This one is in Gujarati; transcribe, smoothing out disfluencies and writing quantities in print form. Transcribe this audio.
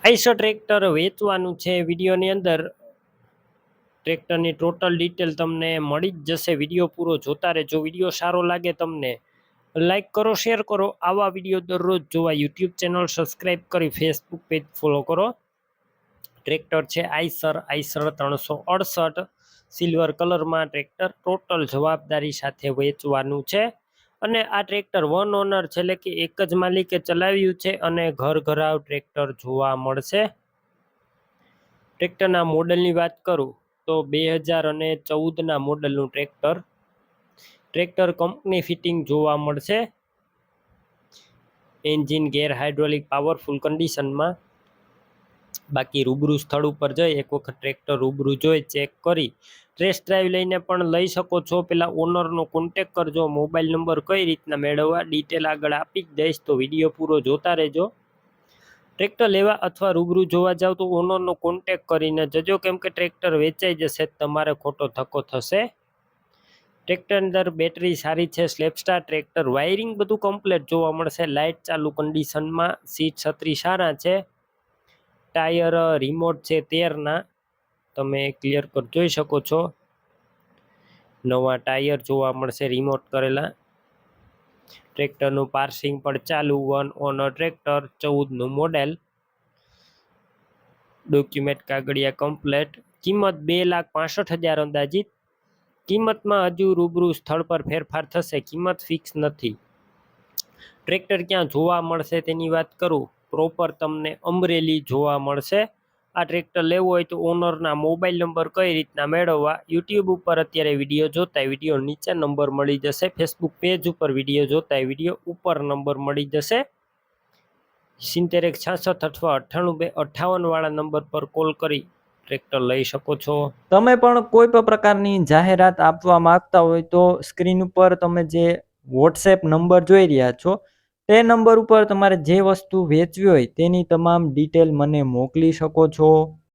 આઈસર ટ્રેક્ટર વેચવાનું છે. વિડીયોની અંદર ટ્રેક્ટરની ટોટલ ડિટેલ તમને મળી જ જશે. વિડીયો પૂરો જોતા રહેજો. વિડીયો સારો લાગે તમને લાઈક કરો, શેર કરો. આવા વિડીયો દરરોજ જોવા યુટ્યુબ ચેનલ સબસ્ક્રાઈબ કરી ફેસબુક પેજ ફોલો કરો. ટ્રેક્ટર છે આઈસર 368 સિલ્વર કલરમાં ટ્રેક્ટર ટોટલ જવાબદારી સાથે વેચવાનું છે. અને આ ટ્રેક્ટર વન ઓનર છે, એટલે કે એક જ માલિકે ચલાવ્યું છે અને ઘર ઘરાવ ટ્રેક્ટર જોવા મળશે. ટ્રેક્ટરના મોડલની વાત કરું તો 2014ના મોડલનું ટ્રેક્ટર કંપની ફિટિંગ જોવા મળશે. એન્જિન ગેર હાઇડ્રોલિક પાવરફુલ કન્ડિશનમાં. બાકી રૂબરૂ સ્થળ ઉપર જઈ એક વખત ટ્રેક્ટર રૂબરૂ જોઈ ચેક કરી ટેસ્ટ ડ્રાઈવ લઈને પણ લઈ શકો છો. પેલા ઓનરનો કોન્ટેક કરજો. મોબાઈલ નંબર કઈ રીતના મેળવવા ડિટેલ આગળ આપી જ દઈશ, તો વિડીયો પૂરો જોતા રહેજો. ટ્રેક્ટર લેવા અથવા રૂબરૂ જોવા જાવ તો ઓનરનો કોન્ટેક કરીને જજો, કેમ કે ટ્રેક્ટર વેચાઈ જશે તમારે ખોટો ધક્કો થશે. ટ્રેક્ટર અંદર બેટરી સારી છે, સ્લેપસ્ટાર ટ્રેક્ટર, વાયરિંગ બધું કમ્પ્લીટ જોવા મળશે. લાઇટ ચાલુ કન્ડિશનમાં, સીટ છત્રી સારા છે. ટાયર રિમોટ છે 13ના, તમે ક્લિયર કટ જોઈ શકો છો. નવા ટાયર જોવા મળશે રિમોટ કરેલા. ટ્રેક્ટરનું પાર્સિંગ પણ ચાલુ. વન ઓનર ટ્રેક્ટર, 14નું મોડેલ. ડોક્યુમેન્ટ કાગળિયા કમ્પ્લેટ. કિંમત 2,65,000 અંદાજિત. કિંમતમાં હજુ રૂબરૂ સ્થળ પર ફેરફાર થશે, કિંમત ફિક્સ નથી. ટ્રેક્ટર ક્યાં જોવા મળશે તેની વાત કરું, પ્રોપર તમને અમરેલી જોવા મળશે. આ ટ્રેક્ટર લેવું હોય તો ઓનરના મોબાઈલ નંબર કઈ રીતના મેળવવા, યુટ્યુબ ઉપર અત્યારે વિડીયો જોતા વિડીયો નીચે નંબર મળી જશે. ફેસબુક પેજ ઉપર વિડીયો જોતા વિડીયો ઉપર નંબર મળી જશે. 7166 અથવા 98 વાળા નંબર પર કોલ કરી ટ્રેક્ટર લઈ શકો છો. તમે પણ કોઈ પણ પ્રકારની જાહેરાત આપવા માંગતા હોય તો સ્ક્રીન ઉપર તમે જે વોટ્સએપ નંબર જોઈ રહ્યા છો તે નંબર ઉપર તમારે જે વસ્તુ વેચવી હોય તેની તમામ ડિટેલ મને મોકલી શકો છો.